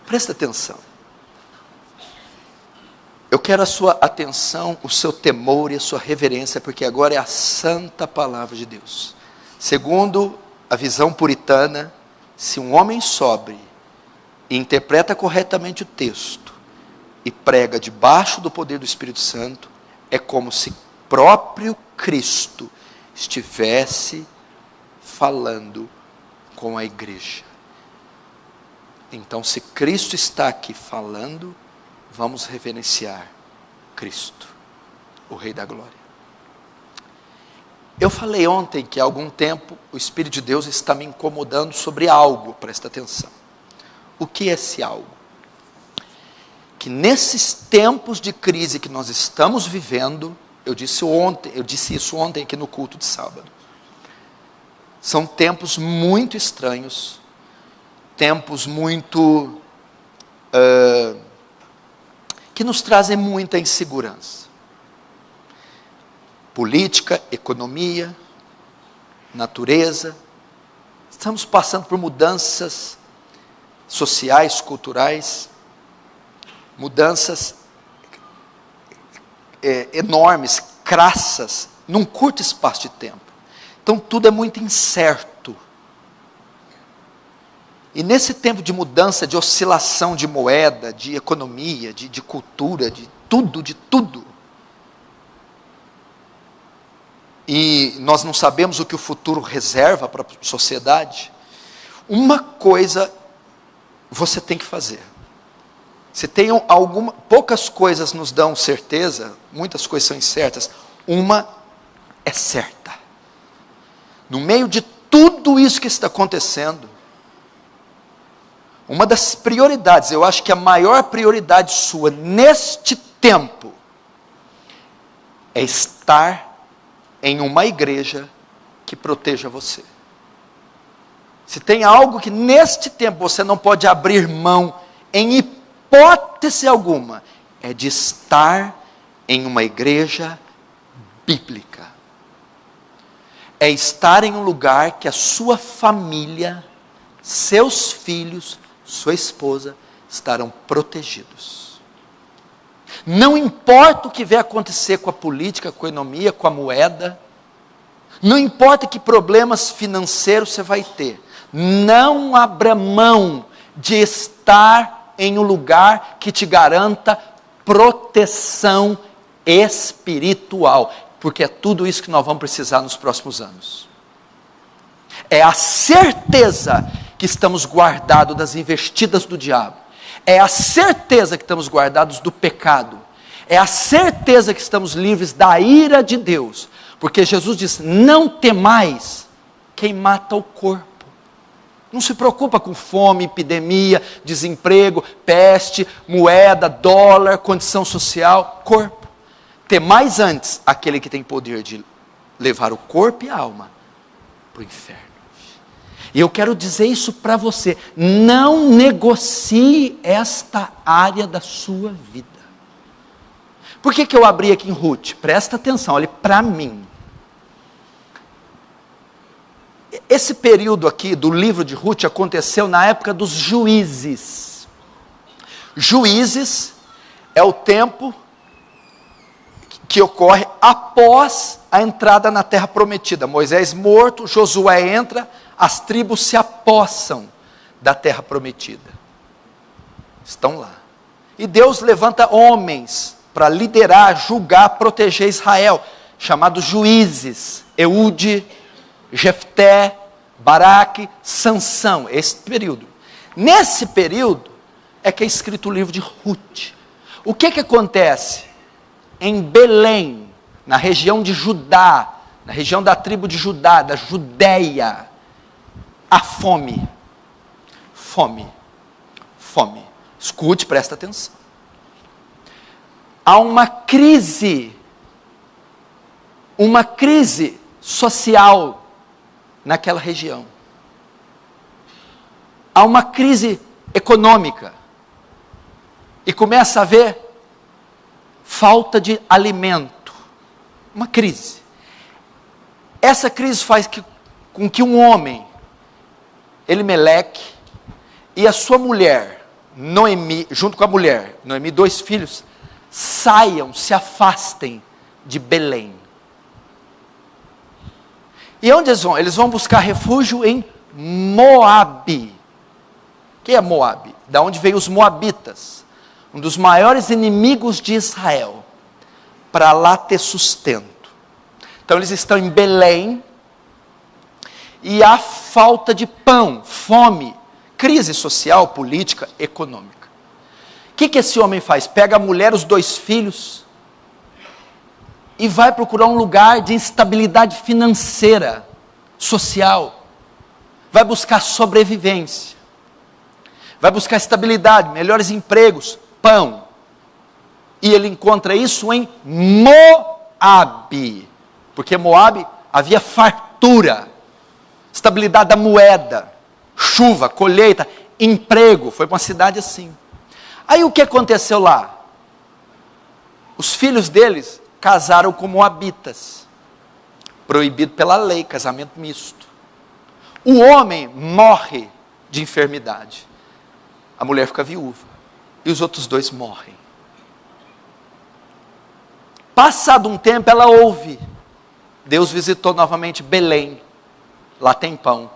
Presta atenção. Eu quero a sua atenção, o seu temor e a sua reverência, porque agora é a santa palavra de Deus. Segundo a visão puritana, se um homem sóbrio e interpreta corretamente o texto e prega debaixo do poder do Espírito Santo, é como se próprio Cristo estivesse falando com a igreja. Então, se Cristo está aqui falando, vamos reverenciar Cristo, o Rei da Glória. Eu falei ontem que há algum tempo o Espírito de Deus está me incomodando sobre algo, presta atenção. O que é esse algo? Que nesses tempos de crise que nós estamos vivendo, eu disse isso ontem aqui no culto de sábado. São tempos muito estranhos, tempos muito que nos trazem muita insegurança. Política, economia, natureza. Estamos passando por mudanças sociais, culturais, mudanças enormes, crassas, num curto espaço de tempo. Então tudo é muito incerto. E nesse tempo de mudança, de oscilação de moeda, de economia, de cultura, de tudo. E nós não sabemos o que o futuro reserva para a sociedade. Uma coisa você tem que fazer. Se tem poucas coisas nos dão certeza, muitas coisas são incertas, uma é certa. No meio de tudo isso que está acontecendo, uma das prioridades, eu acho que a maior prioridade sua neste tempo, é estar em uma igreja que proteja você. Se tem algo que neste tempo você não pode abrir mão, em hipótese alguma, é de estar em uma igreja bíblica. É estar em um lugar que a sua família, seus filhos, sua esposa, estarão protegidos. Não importa o que vai acontecer com a política, com a economia, com a moeda, não importa que problemas financeiros você vai ter, não abra mão de estar em um lugar que te garanta proteção espiritual, porque é tudo isso que nós vamos precisar nos próximos anos. É a certeza que estamos guardados das investidas do diabo, é a certeza que estamos guardados do pecado, é a certeza que estamos livres da ira de Deus, porque Jesus diz, não temais quem mata o corpo. Não se preocupa com fome, epidemia, desemprego, peste, moeda, dólar, condição social, corpo. Temais antes aquele que tem poder de levar o corpo e a alma para o inferno. E eu quero dizer isso para você, não negocie esta área da sua vida. Por que eu abri aqui em Ruth? Presta atenção, olhe para mim. Esse período aqui do livro de Ruth aconteceu na época dos juízes. Juízes é o tempo que ocorre após a entrada na terra prometida. Moisés morto, Josué entra, as tribos se apossam da terra prometida. Estão lá. E Deus levanta homens para liderar, julgar, proteger Israel, chamados juízes. Eude, Jefté, Baraque, Sansão, esse período. Nesse período é que é escrito o livro de Ruth. O que acontece? Em Belém, na região de Judá, na região da tribo de Judá, da Judéia, há fome. Fome. Escute, presta atenção. Há uma crise social naquela região. Há uma crise econômica. E começa a haver falta de alimento. Uma crise. Essa crise faz com que um homem, Elimeleque, e a sua mulher, Noemi, junto com a mulher, Noemi, 2 filhos, saiam, se afastem de Belém. E onde eles vão? Eles vão buscar refúgio em Moabe. O que é Moabe? Da onde veio os moabitas, um dos maiores inimigos de Israel, para lá ter sustento. Então eles estão em Belém, e há falta de pão, fome, crise social, política, econômica. O que esse homem faz? Pega a mulher, os 2 filhos, e vai procurar um lugar de instabilidade financeira, social. Vai buscar sobrevivência. Vai buscar estabilidade, melhores empregos, pão. E ele encontra isso em Moabe. Porque Moabe havia fartura, estabilidade da moeda, chuva, colheita, emprego. Foi para uma cidade assim. Aí o que aconteceu lá? Os filhos deles casaram com moabitas. Proibido pela lei, casamento misto. O homem morre de enfermidade. A mulher fica viúva. E os outros 2 morrem. Passado um tempo, ela ouve. Deus visitou novamente Belém. Lá tem pão.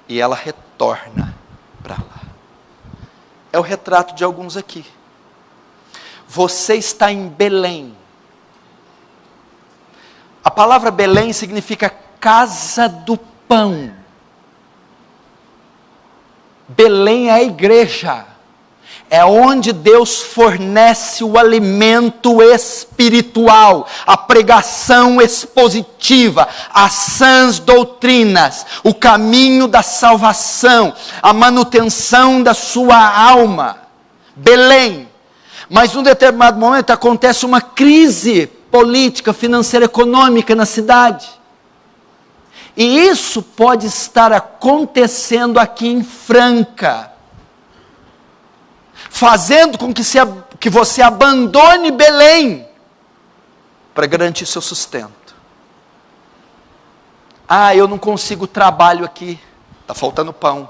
E ela retorna para lá. É o retrato de alguns aqui. Você está em Belém. A palavra Belém significa casa do pão. Belém é a igreja. É onde Deus fornece o alimento espiritual, a pregação expositiva, as sãs doutrinas, o caminho da salvação, a manutenção da sua alma. Belém. Mas num determinado momento acontece uma crise política, financeira, econômica na cidade. E isso pode estar acontecendo aqui em Franca, fazendo com que você abandone Belém, para garantir seu sustento. Eu não consigo trabalho aqui, está faltando pão.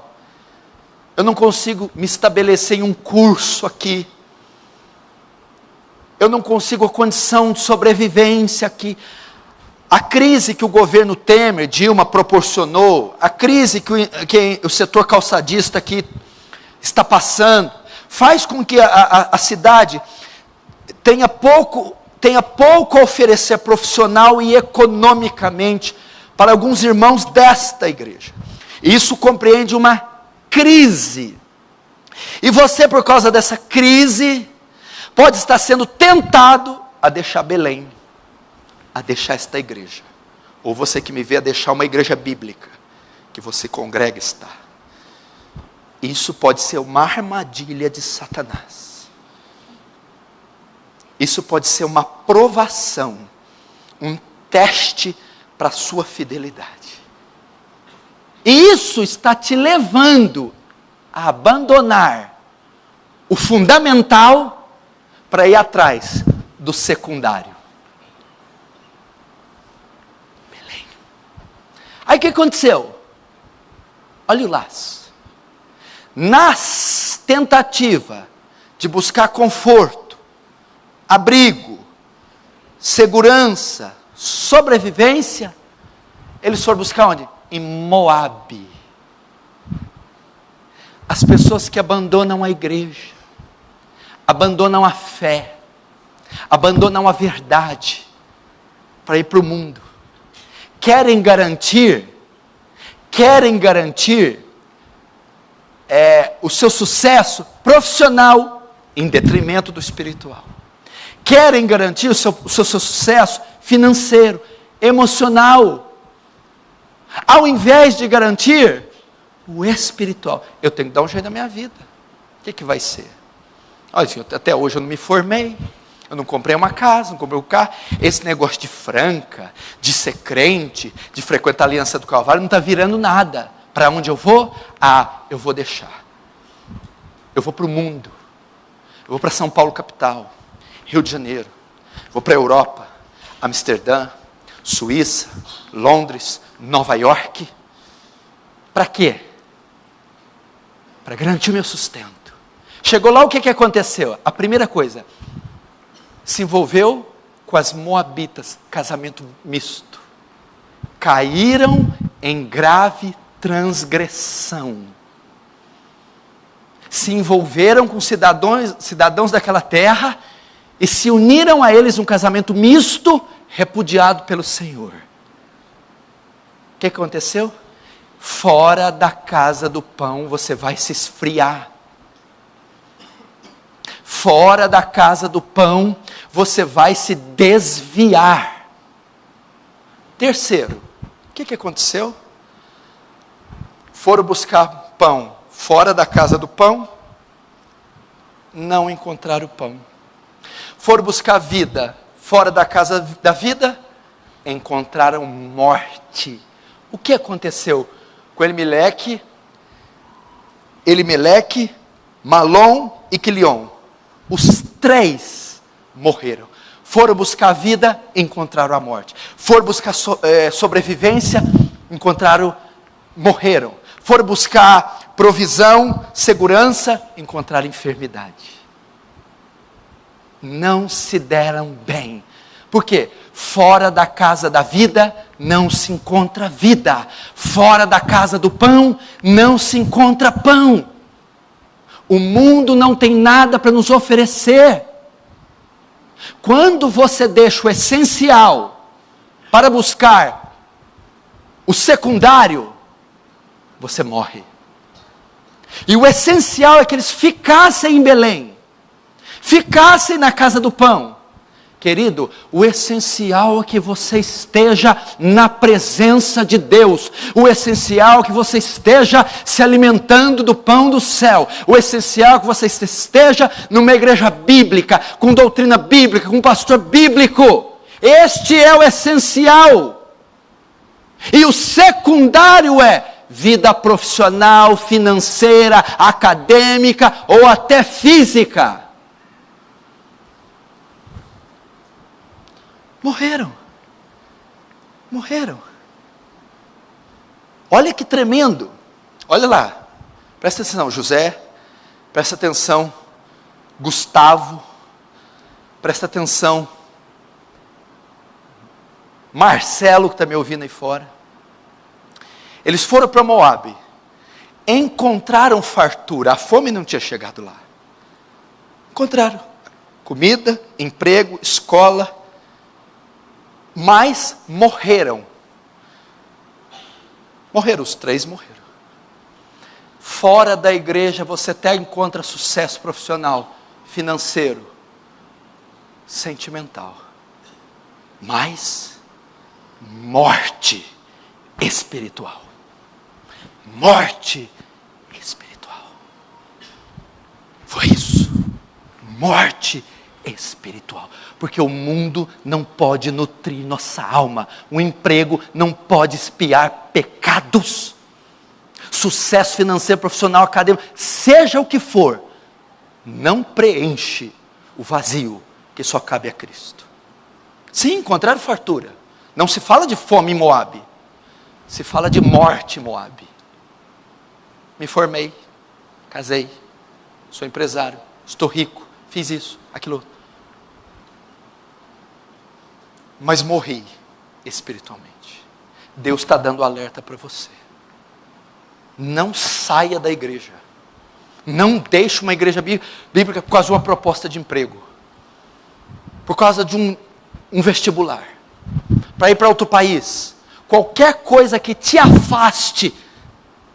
Eu não consigo me estabelecer em um curso aqui. Eu não consigo a condição de sobrevivência aqui. A crise que o governo Temer, Dilma, proporcionou, a crise que o setor calçadista aqui está passando, faz com que a cidade tenha pouco a oferecer profissional e economicamente para alguns irmãos desta igreja. Isso compreende uma crise. E você, por causa dessa crise, pode estar sendo tentado a deixar Belém, a deixar esta igreja. Ou você que me vê, a deixar uma igreja bíblica, que você congrega está. Isso pode ser uma armadilha de Satanás. Isso pode ser uma provação, um teste para a sua fidelidade. E isso está te levando a abandonar o fundamental para ir atrás do secundário. Belém. Aí o que aconteceu? Olha o laço. Na tentativa de buscar conforto, abrigo, segurança, sobrevivência, eles foram buscar onde? Em Moabe. As pessoas que abandonam a igreja, abandonam a fé, abandonam a verdade, para ir para o mundo, querem garantir o seu sucesso profissional em detrimento do espiritual. Querem garantir o seu sucesso financeiro, emocional, ao invés de garantir o espiritual. Eu tenho que dar um jeito na minha vida. O que vai ser? Olha, senhor, até hoje eu não me formei, eu não comprei uma casa, não comprei um carro. Esse negócio de Franca, de ser crente, de frequentar a Aliança do Calvário, não está virando nada. Para onde eu vou? Eu vou deixar. Eu vou para o mundo. Eu vou para São Paulo capital, Rio de Janeiro. Vou para a Europa, Amsterdã, Suíça, Londres, Nova York. Para quê? Para garantir o meu sustento. Chegou lá, o que aconteceu? A primeira coisa, se envolveu com as moabitas, casamento misto. Caíram em grave transgressão. Se envolveram com cidadãos daquela terra e se uniram a eles num casamento misto, repudiado pelo Senhor. O que aconteceu? Fora da casa do pão você vai se esfriar. Fora da casa do pão você vai se desviar. Terceiro, o que aconteceu? Foram buscar pão fora da casa do pão, não encontraram pão. Foram buscar vida fora da casa da vida, encontraram morte. O que aconteceu com Elimeleque, Malom e Quilion? Os três morreram. Foram buscar vida, encontraram a morte. Foram buscar sobrevivência, morreram. Foram buscar provisão, segurança, encontraram enfermidade. Não se deram bem. Por quê? Fora da casa da vida não se encontra vida. Fora da casa do pão não se encontra pão. O mundo não tem nada para nos oferecer. Quando você deixa o essencial para buscar o secundário, você morre. E o essencial é que eles ficassem em Belém, ficassem na casa do pão. Querido, o essencial é que você esteja na presença de Deus. O essencial é que você esteja se alimentando do pão do céu. O essencial é que você esteja numa igreja bíblica, com doutrina bíblica, com um pastor bíblico. Este é o essencial. E o secundário é vida profissional, financeira, acadêmica ou até física. Morreram. Olha que tremendo. Olha lá. Presta atenção, José. Presta atenção, Gustavo. Presta atenção, Marcelo, que está me ouvindo aí fora. Eles foram para Moabe. Encontraram fartura. A fome não tinha chegado lá. Encontraram comida, emprego, escola. Mas morreram. Os três morreram. Fora da igreja você até encontra sucesso profissional, financeiro, sentimental. Mas morte espiritual. Morte espiritual. Foi isso. Morte espiritual. Porque o mundo não pode nutrir nossa alma. O emprego não pode expiar pecados. Sucesso financeiro, profissional, acadêmico, seja o que for, não preenche o vazio que só cabe a Cristo. Sim, encontraram fartura. Não se fala de fome em Moabe. Se fala de morte em Moabe. Me formei, casei, sou empresário, estou rico, fiz isso, aquilo outro. Mas morri espiritualmente. Deus está dando alerta para você. Não saia da igreja. Não deixe uma igreja bíblica por causa de uma proposta de emprego. Por causa de um vestibular. Para ir para outro país. Qualquer coisa que te afaste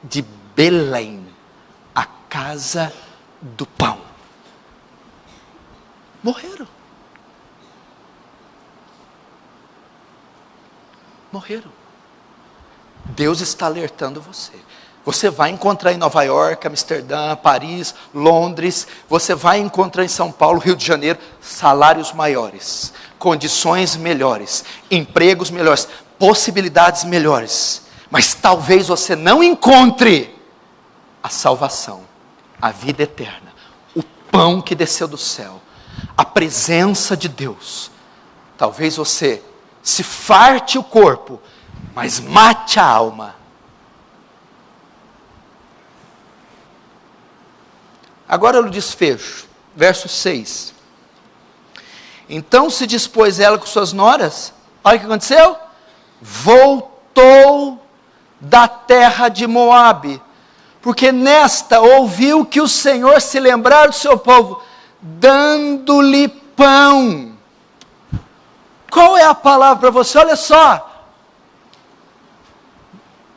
de Belém, a casa do pão. Morreram. Deus está alertando você. Você vai encontrar em Nova York, Amsterdã, Paris, Londres. Você vai encontrar em São Paulo, Rio de Janeiro, salários maiores, condições melhores, empregos melhores, possibilidades melhores. Mas talvez você não encontre a salvação, a vida eterna, o pão que desceu do céu, a presença de Deus. Talvez você se farte o corpo, mas mate a alma. Agora o desfecho, verso 6. Então se dispôs ela com suas noras, olha o que aconteceu, voltou da terra de Moabe, porque nesta ouviu que o Senhor se lembrara do seu povo, dando-lhe pão. Qual é a palavra para você? Olha só,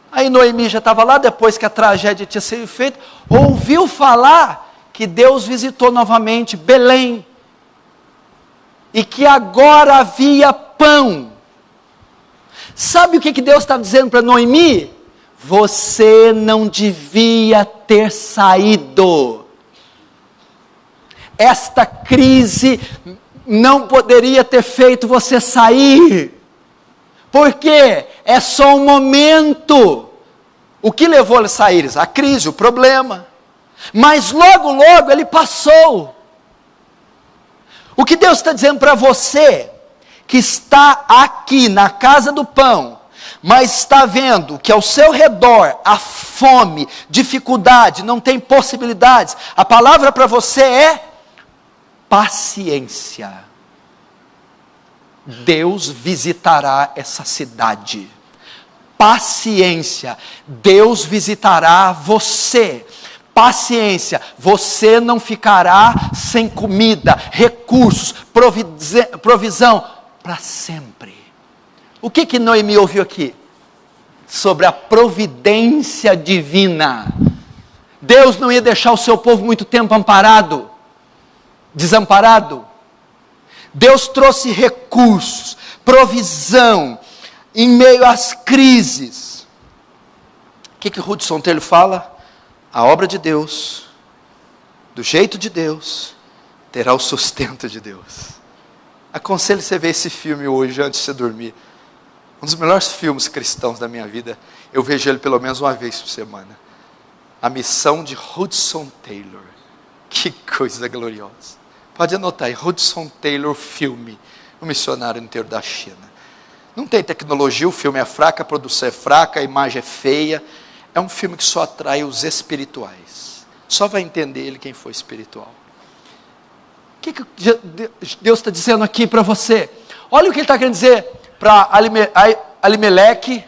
aí Noemi já estava lá, depois que a tragédia tinha sido feita, ouviu falar que Deus visitou novamente Belém, e que agora havia pão. Sabe o que Deus estava dizendo para Noemi? Você não devia ter saído. Esta crise não poderia ter feito você sair. Porque é só um momento. O que levou eles a sair? A crise, o problema. Mas logo, logo ele passou. O que Deus está dizendo para você, que está aqui na casa do pão, mas está vendo que ao seu redor há fome, dificuldade, não tem possibilidades, a palavra para você é paciência. Deus visitará essa cidade. Paciência, Deus visitará você. Paciência, você não ficará sem comida, recursos, provisão para sempre. O que Noemi ouviu aqui? Sobre a providência divina. Deus não ia deixar o seu povo muito tempo amparado, desamparado. Deus trouxe recursos, provisão, em meio às crises. O que Hudson Taylor fala? A obra de Deus, do jeito de Deus, terá o sustento de Deus. Aconselho você ver esse filme hoje, antes de você dormir. Um dos melhores filmes cristãos da minha vida. Eu vejo ele pelo menos uma vez por semana. A Missão de Hudson Taylor. Que coisa gloriosa. Pode anotar aí, Hudson Taylor filme. O missionário inteiro da China. Não tem tecnologia, o filme é fraco, a produção é fraca, a imagem é feia. É um filme que só atrai os espirituais. Só vai entender ele quem for espiritual. O que Deus está dizendo aqui para você? Olha o que Ele está querendo dizer para Alimeleque.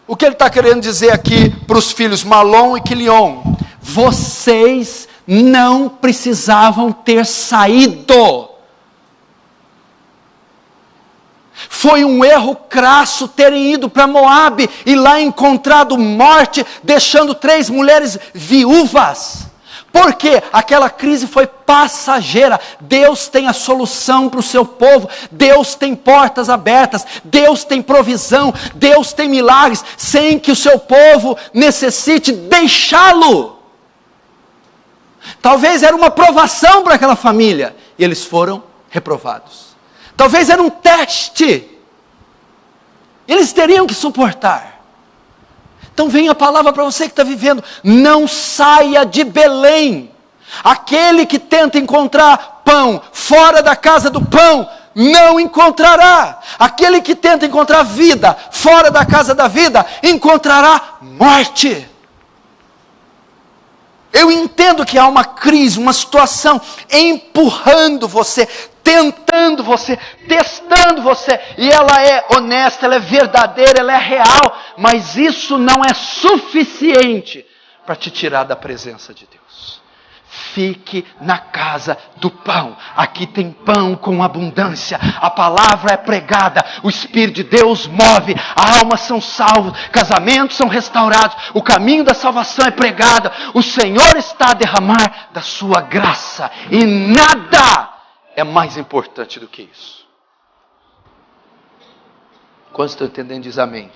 O que Ele está querendo dizer aqui para os filhos Malom e Quilion. Vocês não precisavam ter saído. Foi um erro crasso terem ido para Moabe e lá encontrado morte, deixando 3 mulheres viúvas. Porque aquela crise foi passageira. Deus tem a solução para o seu povo. Deus tem portas abertas. Deus tem provisão. Deus tem milagres, sem que o seu povo necessite deixá-lo. Talvez era uma provação para aquela família, e eles foram reprovados. Talvez era um teste. Eles teriam que suportar. Então vem a palavra para você que está vivendo. Não saia de Belém. Aquele que tenta encontrar pão fora da casa do pão, não encontrará. Aquele que tenta encontrar vida fora da casa da vida, encontrará morte. Eu entendo que há uma crise, uma situação empurrando você, tentando você, testando você, e ela é honesta, ela é verdadeira, ela é real, mas isso não é suficiente para te tirar da presença de Deus. Fique na casa do pão. Aqui tem pão com abundância. A palavra é pregada. O Espírito de Deus move. Almas são salvas. Casamentos são restaurados. O caminho da salvação é pregado. O Senhor está a derramar da sua graça. E nada é mais importante do que isso. Quando estou entendendo, diz amém.